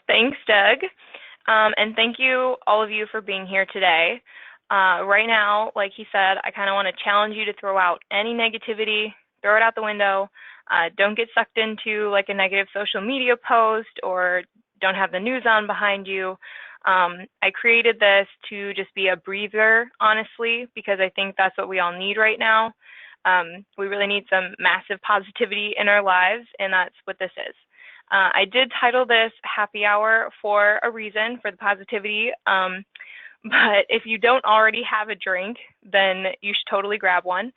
Thanks, Doug. And thank you, all of you, for being here today. Right now, like he said, I kind of want to challenge you to throw out any negativity, throw it out the window. Don't get sucked into like a negative social media post or don't have the news on behind you. I created this to just be a breather, honestly, because I think that's what we all need right now. We really need some massive positivity in our lives, and that's what this is. I did title this Happy Hour for a reason, for the positivity. But if you don't already have a drink, then you should totally grab one.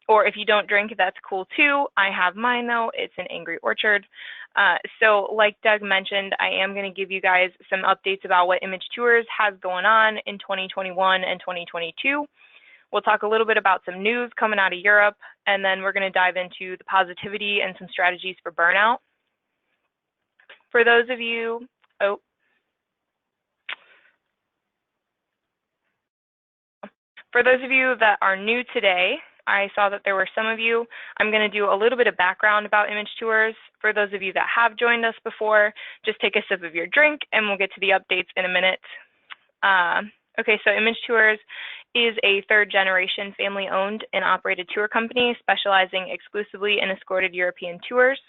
Or if you don't drink, that's cool too. I have mine though. It's an Angry Orchard. So like Doug mentioned, I am going to give you guys some updates about what Image Tours has going on in 2021 and 2022. We'll talk a little bit about some news coming out of Europe, and then we're going to dive into the positivity and some strategies for burnout. For those of you, for those of you that are new today, I saw that there were some of you. I'm going to do a little bit of background about Image Tours. For those of you that have joined us before, just take a sip of your drink and we'll get to the updates in a minute. Okay, so Image Tours is a third-generation family-owned and operated tour company specializing exclusively in escorted European tours.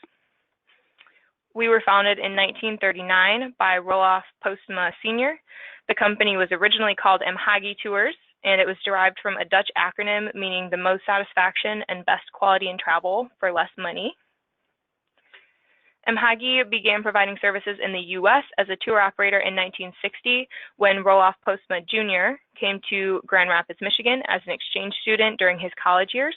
We were founded in 1939 by Roelof Postma Sr. The company was originally called MHAGI Tours, and it was derived from a Dutch acronym meaning the most satisfaction and best quality in travel for less money. MHAGI began providing services in the U.S. as a tour operator in 1960 when Roelof Postma Jr. came to Grand Rapids, Michigan as an exchange student during his college years.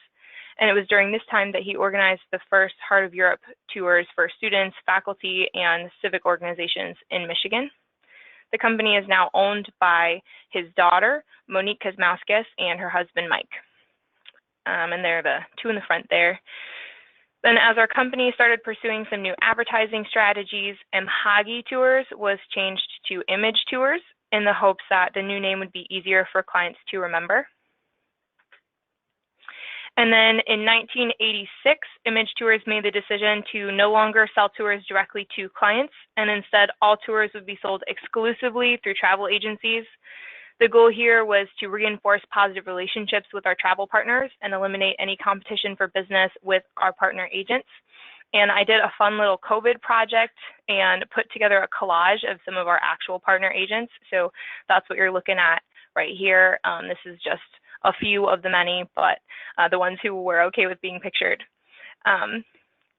And it was during this time that he organized the first Heart of Europe tours for students, faculty, and civic organizations in Michigan. The company is now owned by his daughter, Monique Kosmauskas, and her husband, Mike. And they're the two in the front there. Then as our company started pursuing some new advertising strategies, MHAGI Tours was changed to Image Tours in the hopes that the new name would be easier for clients to remember. And then in 1986, Image Tours made the decision to no longer sell tours directly to clients, and instead all tours would be sold exclusively through travel agencies. The goal here was to reinforce positive relationships with our travel partners and eliminate any competition for business with our partner agents. And I did a fun little COVID project and put together a collage of some of our actual partner agents. So that's what you're looking at right here. This is just a few of the many, but the ones who were okay with being pictured. And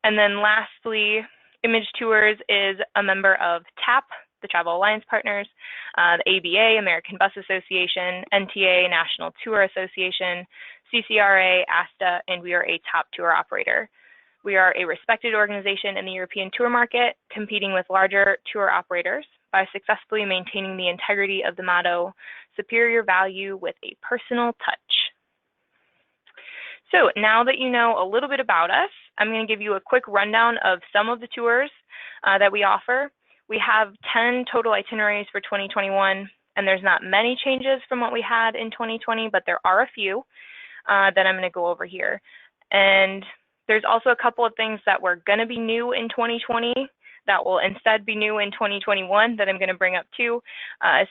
then lastly, Image Tours is a member of TAP, the Travel Alliance Partners, the ABA, American Bus Association, NTA, National Tour Association, CCRA, ASTA, and we are a top tour operator. We are a respected organization in the European tour market, competing with larger tour operators by successfully maintaining the integrity of the motto, superior value with a personal touch. So now that you know a little bit about us, I'm going to give you a quick rundown of some of the tours that we offer. We have 10 total itineraries for 2021, and there's not many changes from what we had in 2020, but there are a few that I'm going to go over here. And there's also a couple of things that were going to be new in 2020 that will instead be new in 2021 that I'm going to bring up too,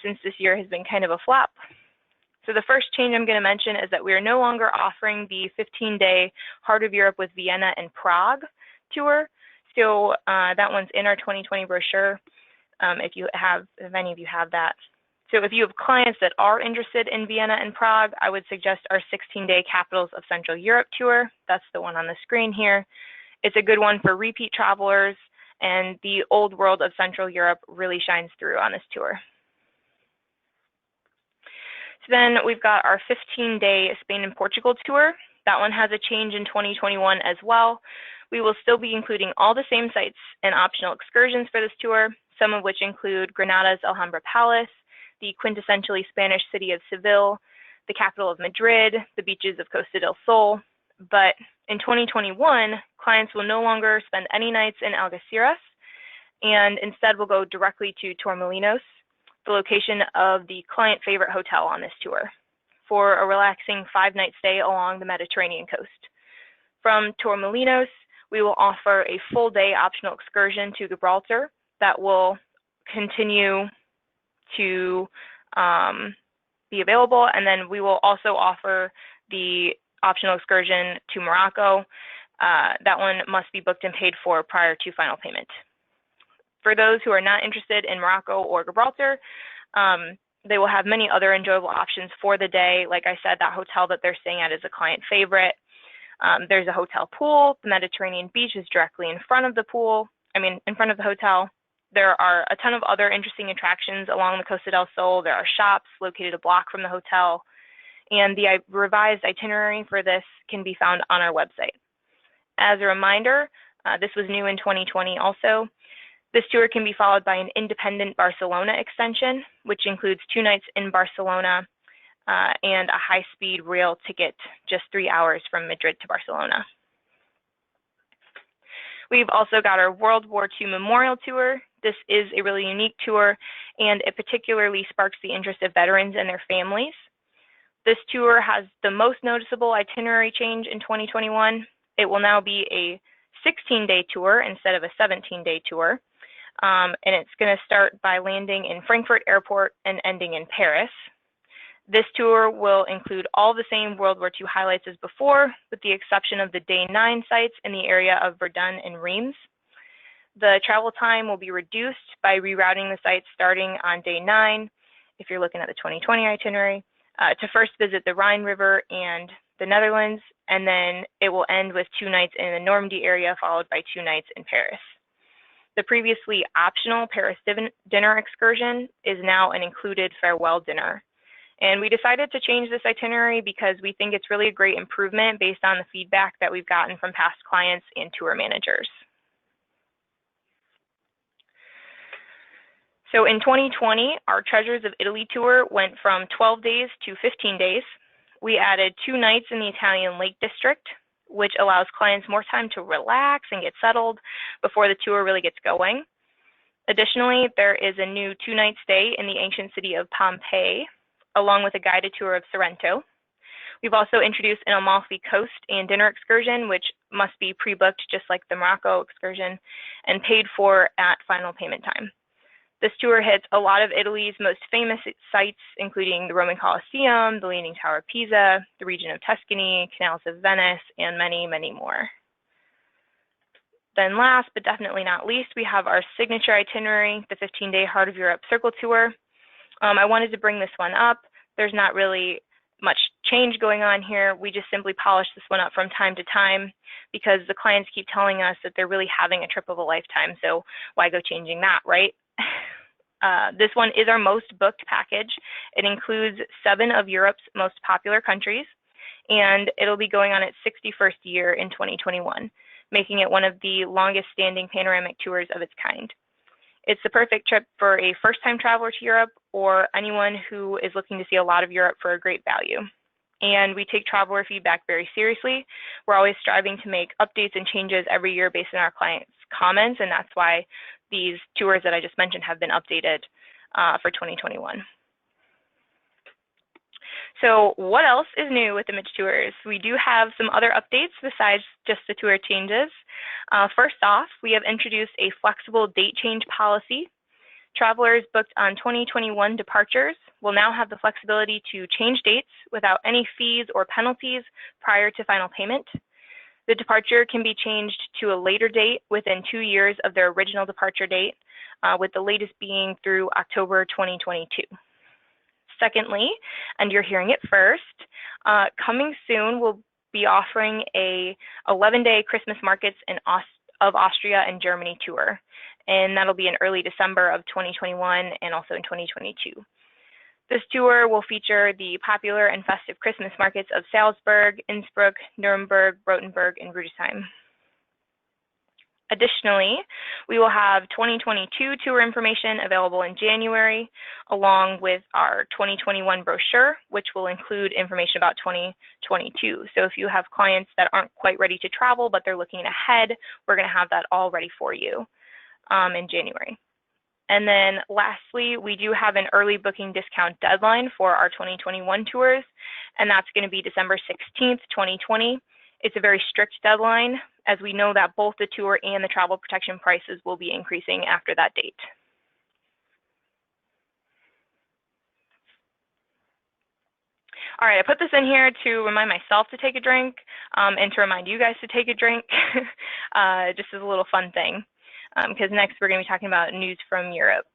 since this year has been kind of a flop. So the first change I'm going to mention is that we are no longer offering the 15-day Heart of Europe with Vienna and Prague tour. So that one's in our 2020 brochure, if any of you have that. So if you have clients that are interested in Vienna and Prague, I would suggest our 16-day Capitals of Central Europe tour. That's the one on the screen here. It's a good one for repeat travelers, and the old world of Central Europe really shines through on this tour. So then we've got our 15-day Spain and Portugal tour. That one has a change in 2021 as well. We will still be including all the same sites and optional excursions for this tour, some of which include Granada's Alhambra Palace, the quintessentially Spanish city of Seville, the capital of Madrid, the beaches of Costa del Sol. But in 2021, clients will no longer spend any nights in Algeciras, and instead will go directly to Torremolinos, the location of the client favorite hotel on this tour, for a relaxing 5-night stay along the Mediterranean coast. From Torremolinos, we will offer a full-day optional excursion to Gibraltar, that will continue to be available, and then we will also offer the optional excursion to Morocco. That one must be booked and paid for prior to final payment. For those who are not interested in Morocco or Gibraltar, they will have many other enjoyable options for the day. Like I said, that hotel that they're staying at is a client favorite. There's a hotel pool. The Mediterranean beach is directly in front of the in front of the hotel. There are a ton of other interesting attractions along the Costa del Sol. There are shops located a block from the hotel, and the revised itinerary for this can be found on our website. As a reminder, this was new in 2020 also. This tour can be followed by an independent Barcelona extension, which includes 2 nights in Barcelona and a high-speed rail ticket just 3 hours from Madrid to Barcelona. We've also got our World War II Memorial Tour. This is a really unique tour, and it particularly sparks the interest of veterans and their families. This tour has the most noticeable itinerary change in 2021. It will now be a 16-day tour instead of a 17-day tour. And it's going to start by landing in Frankfurt Airport and ending in Paris. This tour will include all the same World War II highlights as before, with the exception of the Day 9 sites in the area of Verdun and Reims. The travel time will be reduced by rerouting the sites starting on Day 9, if you're looking at the 2020 itinerary, to first visit the Rhine River and the Netherlands, and then it will end with 2 nights in the Normandy area, followed by 2 nights in Paris. The previously optional Paris dinner excursion is now an included farewell dinner. And we decided to change this itinerary because we think it's really a great improvement based on the feedback that we've gotten from past clients and tour managers. So in 2020, our Treasures of Italy tour went from 12 days to 15 days. We added 2 nights in the Italian Lake District, which allows clients more time to relax and get settled before the tour really gets going. Additionally, there is a new 2-night stay in the ancient city of Pompeii, along with a guided tour of Sorrento. We've also introduced an Amalfi Coast and dinner excursion, which must be pre-booked just like the Morocco excursion and paid for at final payment time. This tour hits a lot of Italy's most famous sites, including the Roman Colosseum, the Leaning Tower of Pisa, the region of Tuscany, canals of Venice, and many, many more. Then last, but definitely not least, we have our signature itinerary, the 15-day Heart of Europe Circle Tour. I wanted to bring this one up. There's not really much change going on here. We just simply polish this one up from time to time because the clients keep telling us that they're really having a trip of a lifetime, so why go changing that, right? This one is our most booked package. It includes 7 of Europe's most popular countries, and it'll be going on its 61st year in 2021, making it one of the longest standing panoramic tours of its kind. It's the perfect trip for a first-time traveler to Europe or anyone who is looking to see a lot of Europe for a great value. And we take traveler feedback very seriously. We're always striving to make updates and changes every year based on our clients' comments, and that's why these tours that I just mentioned have been updated for 2021. So what else is new with Image Tours? We do have some other updates besides just the tour changes. First off, we have introduced a flexible date change policy. Travelers booked on 2021 departures will now have the flexibility to change dates without any fees or penalties prior to final payment. The departure can be changed to a later date within 2 years of their original departure date, with the latest being through October 2022. Secondly, and you're hearing it first, coming soon we'll be offering a 11-day Christmas markets of Austria and Germany tour, and that'll be in early December of 2021 and also in 2022. This tour will feature the popular and festive Christmas markets of Salzburg, Innsbruck, Nuremberg, Rothenburg, and Rudesheim. Additionally, we will have 2022 tour information available in January, along with our 2021 brochure, which will include information about 2022. So if you have clients that aren't quite ready to travel, but they're looking ahead, we're going to have that all ready for you in January. And then lastly, we do have an early booking discount deadline for our 2021 tours, and that's going to be December 16th, 2020. It's a very strict deadline, as we know that both the tour and the travel protection prices will be increasing after that date. All right, I put this in here to remind myself to take a drink and to remind you guys to take a drink, just as a little fun thing, because next we're going to be talking about news from Europe.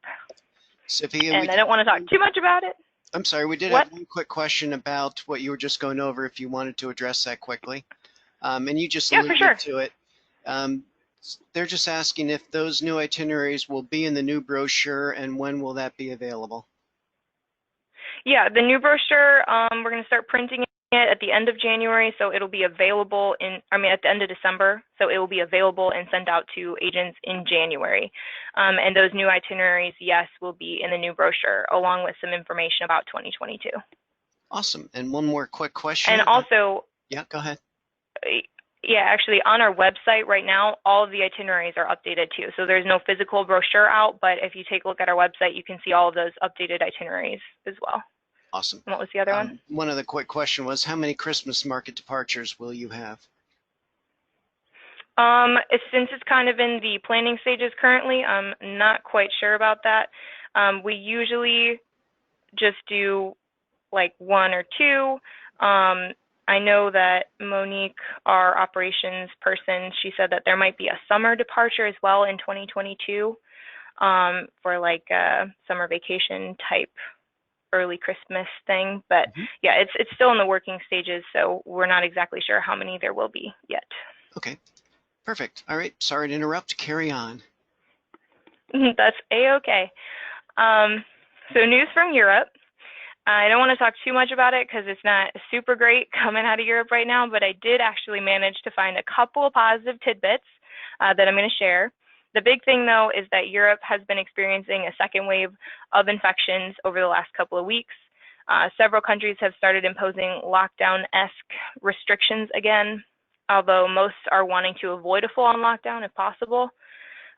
Sophia, and I don't want to talk too much about it. I'm sorry, we did have one quick question about what you were just going over, if you wanted to address that quickly. And you just alluded to it. They're just asking if those new itineraries will be in the new brochure, and when will that be available? Yeah, the new brochure, we're going to start printing it at the end of January, so it'll be available at the end of December, so it will be available and sent out to agents in January. And those new itineraries, yes, will be in the new brochure, along with some information about 2022. Awesome. And one more quick question. And also, yeah, go ahead. Yeah, actually, on our website right now, all of the itineraries are updated too. So there's no physical brochure out, but if you take a look at our website, you can see all of those updated itineraries as well. Awesome. And what was the other one? One other quick question was, how many Christmas market departures will you have? Since it's kind of in the planning stages currently, I'm not quite sure about that. We usually just do like 1 or 2. I know that Monique, our operations person, she said that there might be a summer departure as well in 2022 for like a summer vacation type early Christmas thing. But yeah, it's still in the working stages, so we're not exactly sure how many there will be yet. Okay, perfect. All right, sorry to interrupt. Carry on. That's a-okay. So news from Europe. I don't want to talk too much about it because it's not super great coming out of Europe right now, but I did actually manage to find a couple of positive tidbits that I'm going to share. The big thing, though, is that Europe has been experiencing a second wave of infections over the last couple of weeks. Several countries have started imposing lockdown-esque restrictions again, although most are wanting to avoid a full-on lockdown if possible.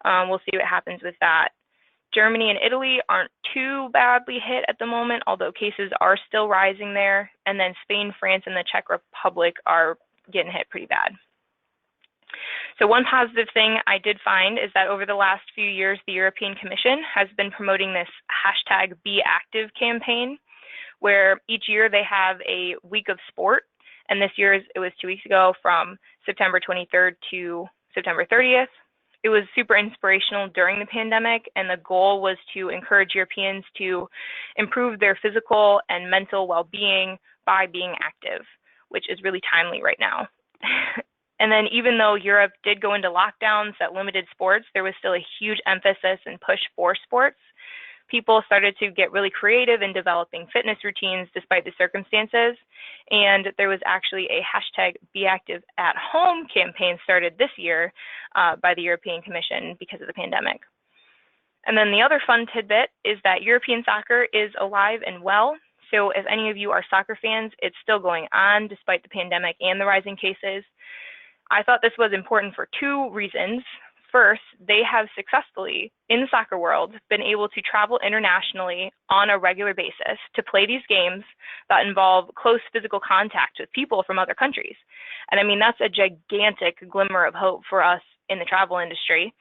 We'll see what happens with that. Germany and Italy aren't too badly hit at the moment, although cases are still rising there. And then Spain, France, and the Czech Republic are getting hit pretty bad. So one positive thing I did find is that over the last few years, the European Commission has been promoting this #BeActive campaign, where each year they have a week of sport. And this year, it was 2 weeks ago, from September 23rd to September 30th. It was super inspirational during the pandemic, and the goal was to encourage Europeans to improve their physical and mental well-being by being active, which is really timely right now. And then even though Europe did go into lockdowns that limited sports, there was still a huge emphasis and push for sports. People started to get really creative in developing fitness routines despite the circumstances. And there was actually a #BeActiveAtHome campaign started this year by the European Commission because of the pandemic. And then the other fun tidbit is that European soccer is alive and well. So if any of you are soccer fans, it's still going on despite the pandemic and the rising cases. I thought this was important for 2 reasons. First, they have successfully, in the soccer world, been able to travel internationally on a regular basis to play these games that involve close physical contact with people from other countries. And I mean, that's a gigantic glimmer of hope for us in the travel industry.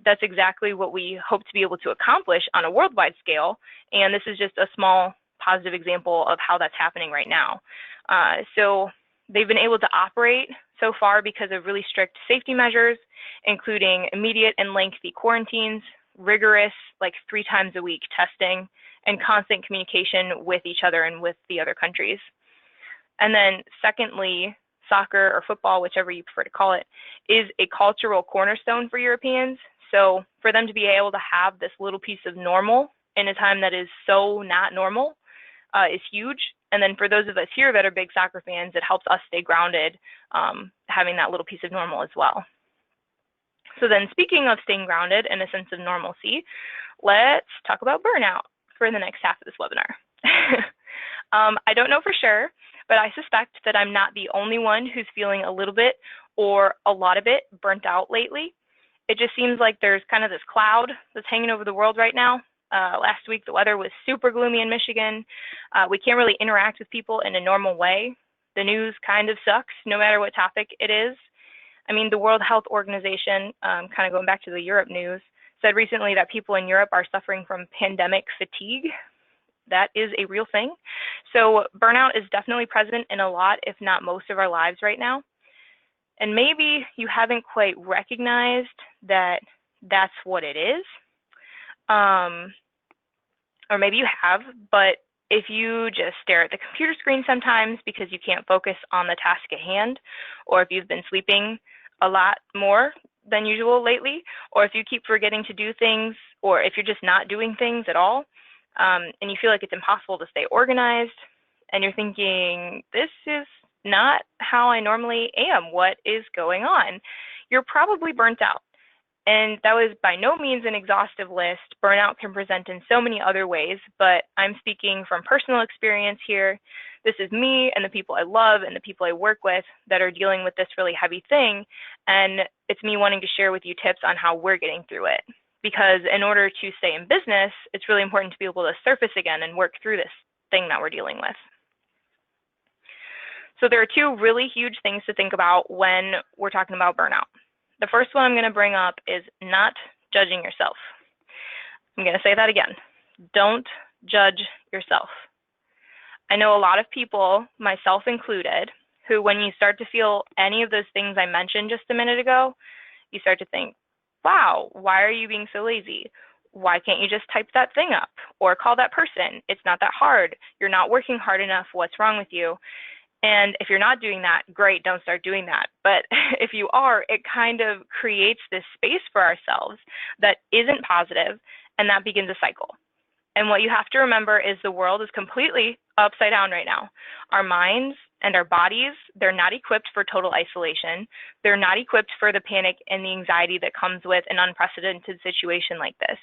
That's exactly what we hope to be able to accomplish on a worldwide scale. And this is just a small positive example of how that's happening right now. So they've been able to operate so far because of really strict safety measures, including immediate and lengthy quarantines, rigorous, like 3 times a week testing, and constant communication with each other and with the other countries. And then secondly, soccer or football, whichever you prefer to call it, is a cultural cornerstone for Europeans. So for them to be able to have this little piece of normal in a time that is so not normal is huge. And then for those of us here that are big soccer fans, it helps us stay grounded, having that little piece of normal as well. So then speaking of staying grounded in a sense of normalcy, let's talk about burnout for the next half of this webinar. I don't know for sure, but I suspect that I'm not the only one who's feeling a little bit or a lot of it burnt out lately. It just seems like there's kind of this cloud that's hanging over the world right now. Last week, the weather was super gloomy in Michigan. We can't really interact with people in a normal way. The news kind of sucks, no matter what topic it is. I mean, the World Health Organization, kind of going back to the Europe news, said recently that people in Europe are suffering from pandemic fatigue. That is a real thing. So burnout is definitely present in a lot, if not most of our lives right now. And maybe you haven't quite recognized that that's what it is. Or maybe you have, but if you just stare at the computer screen sometimes because you can't focus on the task at hand, or if you've been sleeping a lot more than usual lately, or if you keep forgetting to do things, or if you're just not doing things at all, and you feel like it's impossible to stay organized, and you're thinking, this is not how I normally am, what is going on? You're probably burnt out. And that was by no means an exhaustive list. Burnout can present in so many other ways, but I'm speaking from personal experience here. This is me and the people I love and the people I work with that are dealing with this really heavy thing. And it's me wanting to share with you tips on how we're getting through it. Because in order to stay in business, it's really important to be able to surface again and work through this thing that we're dealing with. So there are two really huge things to think about when we're talking about burnout. The first one I'm going to bring up is not judging yourself. I'm going to say that again. Don't judge yourself. I know a lot of people, myself included, who when you start to feel any of those things I mentioned just a minute ago, you start to think, wow, why are you being so lazy? Why can't you just type that thing up or call that person? It's not that hard. You're not working hard enough. What's wrong with you? And if you're not doing that, great, don't start doing that. But if you are, it kind of creates this space for ourselves that isn't positive, and that begins a cycle. And what you have to remember is the world is completely upside down right now. Our minds and our bodies, they're not equipped for total isolation. They're not equipped for the panic and the anxiety that comes with an unprecedented situation like this.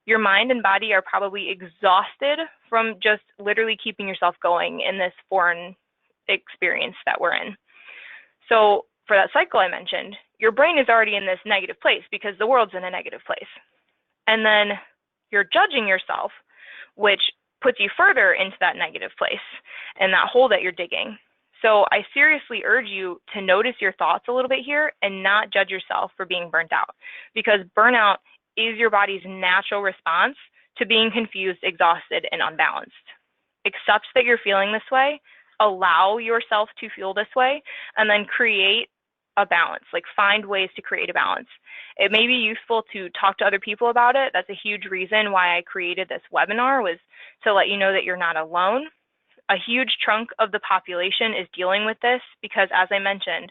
Your mind and body are probably exhausted from just literally keeping yourself going in this foreign experience that we're in. So for that cycle I mentioned, your brain is already in this negative place because the world's in a negative place. And then you're judging yourself, which puts you further into that negative place and that hole that you're digging. So I seriously urge you to notice your thoughts a little bit here and not judge yourself for being burnt out, because burnout is your body's natural response to being confused, exhausted, and unbalanced. Accept that you're feeling this way, allow yourself to feel this way, and then create a balance, like find ways to create a balance. It may be useful to talk to other people about it. That's a huge reason why I created this webinar, was to let you know that you're not alone. A huge chunk of the population is dealing with this because, as I mentioned,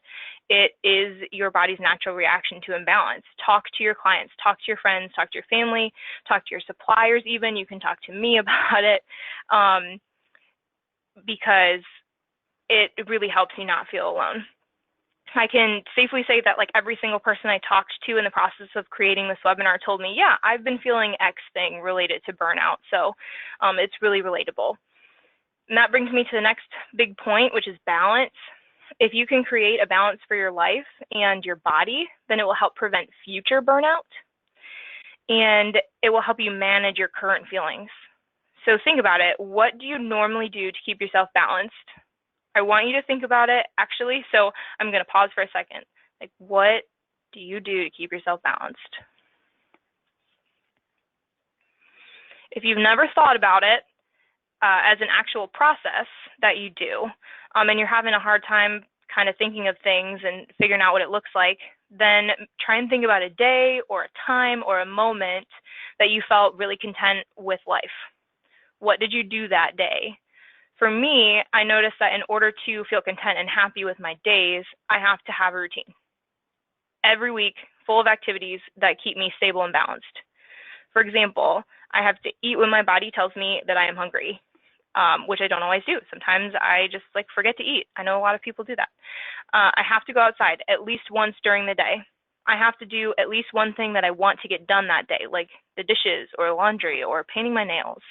it is your body's natural reaction to imbalance. Talk to your clients, talk to your friends, talk to your family, talk to your suppliers even. You can talk to me about it. Because it really helps you not feel alone. I can safely say that like every single person I talked to in the process of creating this webinar told me, yeah, I've been feeling X thing related to burnout. So it's really relatable. And that brings me to the next big point, which is balance. If you can create a balance for your life and your body, then it will help prevent future burnout, and it will help you manage your current feelings. So think about it. What do you normally do to keep yourself balanced? I want you to think about it, actually. So I'm going to pause for a second. Like, what do you do to keep yourself balanced? If you've never thought about it as an actual process that you do, and you're having a hard time kind of thinking of things and figuring out what it looks like, then try and think about a day or a time or a moment that you felt really content with life. What did you do that day? For me, I noticed that in order to feel content and happy with my days, I have to have a routine. Every week, full of activities that keep me stable and balanced. For example, I have to eat when my body tells me that I am hungry, which I don't always do. Sometimes I just forget to eat. I know a lot of people do that. I have to go outside at least once during the day. I have to do at least one thing that I want to get done that day, like the dishes or laundry or painting my nails.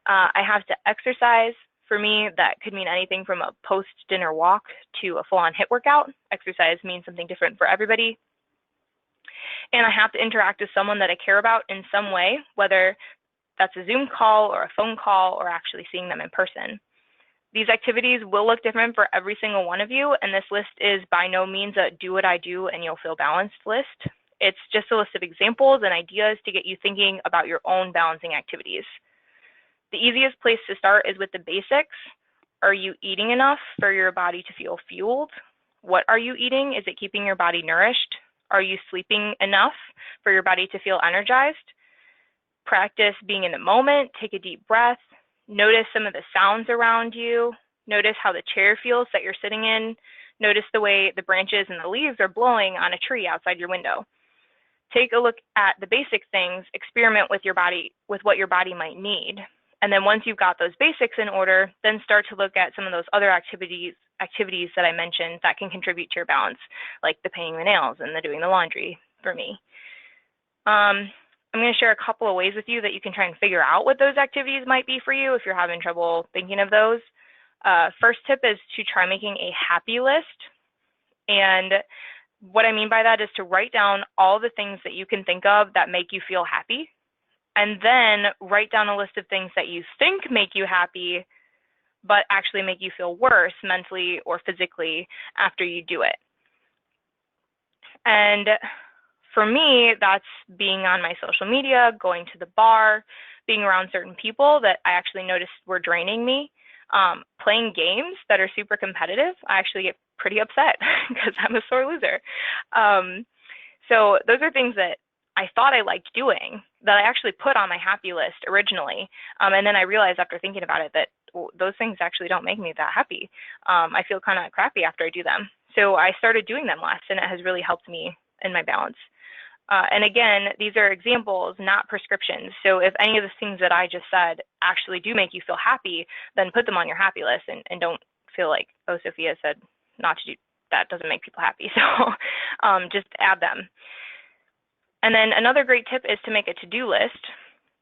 I have to exercise. For me, that could mean anything from a post-dinner walk to a full-on HIIT workout. Exercise means something different for everybody. And I have to interact with someone that I care about in some way, whether that's a Zoom call or a phone call or actually seeing them in person. These activities will look different for every single one of you, and this list is by no means a do what I do and you'll feel balanced list. It's just a list of examples and ideas to get you thinking about your own balancing activities. The easiest place to start is with the basics. Are you eating enough for your body to feel fueled? What are you eating? Is it keeping your body nourished? Are you sleeping enough for your body to feel energized? Practice being in the moment. Take a deep breath. Notice some of the sounds around you. Notice how the chair feels that you're sitting in. Notice the way the branches and the leaves are blowing on a tree outside your window. Take a look at the basic things. Experiment with your body, with what your body might need. And then once you've got those basics in order, then start to look at some of those other activities that I mentioned that can contribute to your balance, like the painting the nails and the doing the laundry for me. I'm going to share a couple of ways with you that you can try and figure out what those activities might be for you if you're having trouble thinking of those. First tip is to try making a happy list. And what I mean by that is to write down all the things that you can think of that make you feel happy, and then write down a list of things that you think make you happy, but actually make you feel worse mentally or physically after you do it. And for me, that's being on my social media, going to the bar, being around certain people that I actually noticed were draining me, playing games that are super competitive. I actually get pretty upset because I'm a sore loser. So those are things that I thought I liked doing that I actually put on my happy list originally. And then I realized after thinking about it that those things actually don't make me that happy. I feel kind of crappy after I do them. So I started doing them less, and it has really helped me in my balance. And again, these are examples, not prescriptions. So if any of the things that I just said actually do make you feel happy, then put them on your happy list and don't feel like, oh, Sophia said not to do, that doesn't make people happy. So just add them. And then another great tip is to make a to-do list.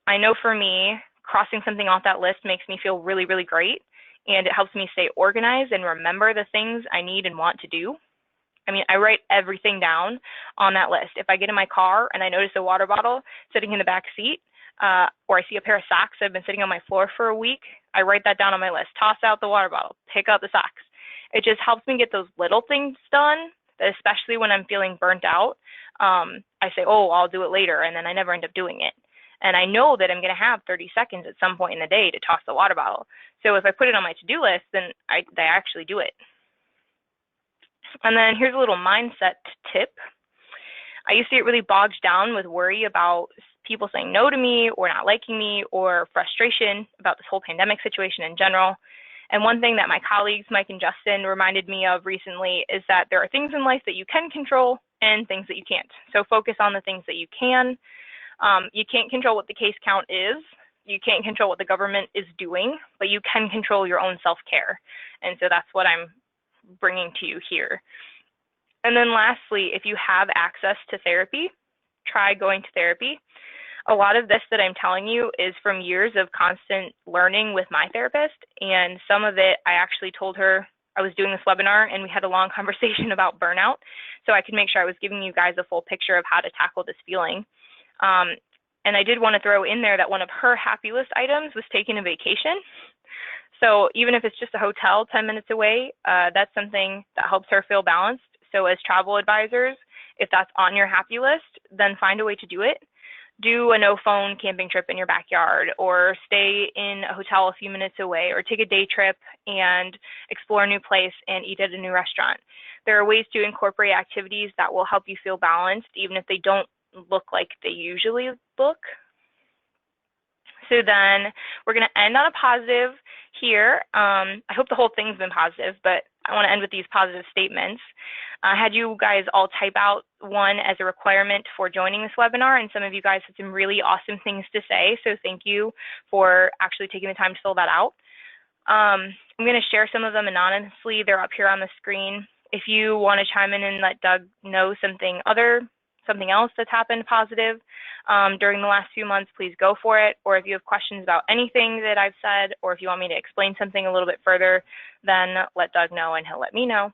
I know for me, crossing something off that list makes me feel really, really great. And it helps me stay organized and remember the things I need and want to do. I mean, I write everything down on that list. If I get in my car and I notice a water bottle sitting in the back seat, or I see a pair of socks that have been sitting on my floor for a week, I write that down on my list. Toss out the water bottle, pick out the socks. It just helps me get those little things done, especially when I'm feeling burnt out. I say, oh, I'll do it later, and then I never end up doing it. And I know that I'm going to have 30 seconds at some point in the day to toss the water bottle. So if I put it on my to-do list, then I actually do it. And then here's a little mindset tip. I used to get really bogged down with worry about people saying no to me or not liking me, or frustration about this whole pandemic situation in general. And one thing that my colleagues, Mike and Justin, reminded me of recently is that there are things in life that you can control and things that you can't. So focus on the things that you can. You can't control what the case count is. You can't control what the government is doing, but you can control your own self-care. And so that's what I'm bringing to you here. And then lastly, if you have access to therapy, try going to therapy. A lot of this that I'm telling you is from years of constant learning with my therapist, and some of it I actually told her I was doing this webinar, and we had a long conversation about burnout, so I could make sure I was giving you guys a full picture of how to tackle this feeling. And I did want to throw in there that one of her happy list items was taking a vacation. So even if it's just a hotel 10 minutes away, that's something that helps her feel balanced. So as travel advisors, if that's on your happy list, then find a way to do it. Do a no-phone camping trip in your backyard, or stay in a hotel a few minutes away, or take a day trip and explore a new place and eat at a new restaurant. There are ways to incorporate activities that will help you feel balanced, even if they don't look like they usually look. So then we're going to end on a positive here. I hope the whole thing's been positive, but I want to end with these positive statements. I had you guys all type out one as a requirement for joining this webinar, and some of you guys had some really awesome things to say, so thank you for actually taking the time to fill that out. I'm going to share some of them anonymously. They're up here on the screen. If you want to chime in and let Doug know something else that's happened positive during the last few months, please go for it. Or if you have questions about anything that I've said, or if you want me to explain something a little bit further, then let Doug know and he'll let me know.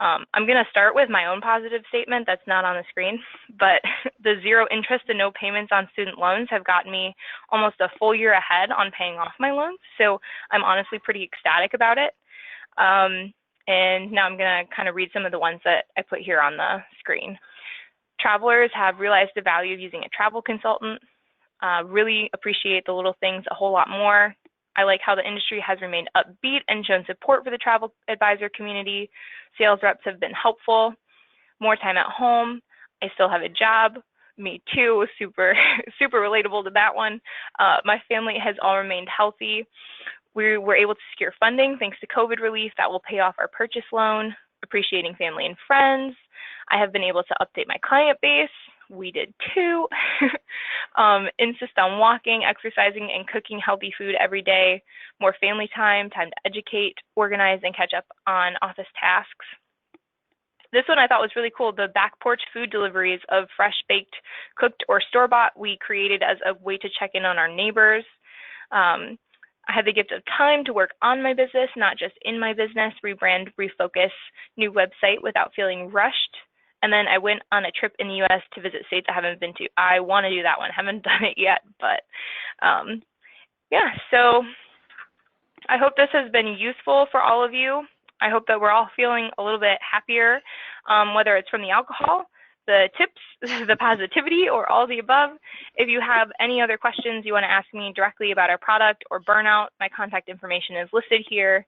I'm going to start with my own positive statement that's not on the screen, but the zero interest and no payments on student loans have gotten me almost a full year ahead on paying off my loans. So I'm honestly pretty ecstatic about it. And now I'm going to kind of read some of the ones that I put here on the screen. Travelers have realized the value of using a travel consultant, really appreciate the little things a whole lot more. I like how the industry has remained upbeat and shown support for the travel advisor community. Sales reps have been helpful. More time at home. I still have a job. Me too. Super, super relatable to that one. My family has all remained healthy. We were able to secure funding thanks to COVID relief that will pay off our purchase loan. Appreciating family and friends. I have been able to update my client base. We did too. Insist on walking, exercising, and cooking healthy food every day. More family time, time to educate, organize, and catch up on office tasks. This one I thought was really cool. The back porch food deliveries of fresh baked, cooked, or store-bought we created as a way to check in on our neighbors. I had the gift of time to work on my business, not just in my business, rebrand, refocus, new website without feeling rushed. And then I went on a trip in the U.S. to visit states I haven't been to. I want to do that one. Haven't done it yet, but yeah. So I hope this has been useful for all of you. I hope that we're all feeling a little bit happier, whether it's from the alcohol, the tips, the positivity, or all the above. If you have any other questions you want to ask me directly about our product or burnout, my contact information is listed here.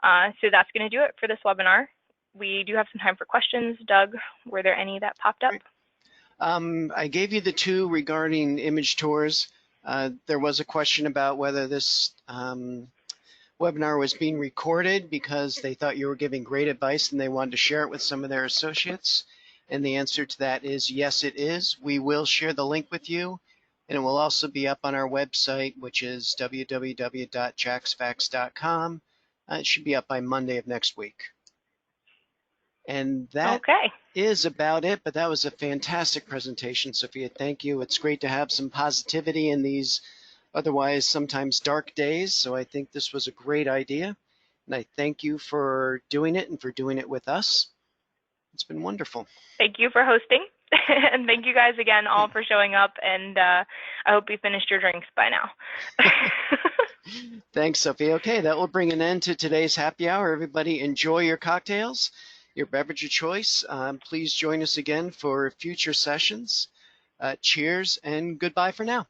So that's going to do it for this webinar. We do have some time for questions. Doug, were there any that popped up? I gave you the two regarding image tours. There was a question about whether this webinar was being recorded because they thought you were giving great advice and they wanted to share it with some of their associates. And the answer to that is yes, it is. We will share the link with you, and it will also be up on our website, which is www.jacksfax.com. It should be up by Monday of next week. And that is about it, but that was a fantastic presentation, Sophia. Thank you. It's great to have some positivity in these otherwise sometimes dark days, so I think this was a great idea. And I thank you for doing it and for doing it with us. It's been wonderful. Thank you for hosting. And thank you guys again all for showing up, and I hope you finished your drinks by now. Thanks, Sophia. Okay, that will bring an end to today's happy hour. Everybody enjoy your cocktails, your beverage of choice. Please join us again for future sessions. Cheers and goodbye for now.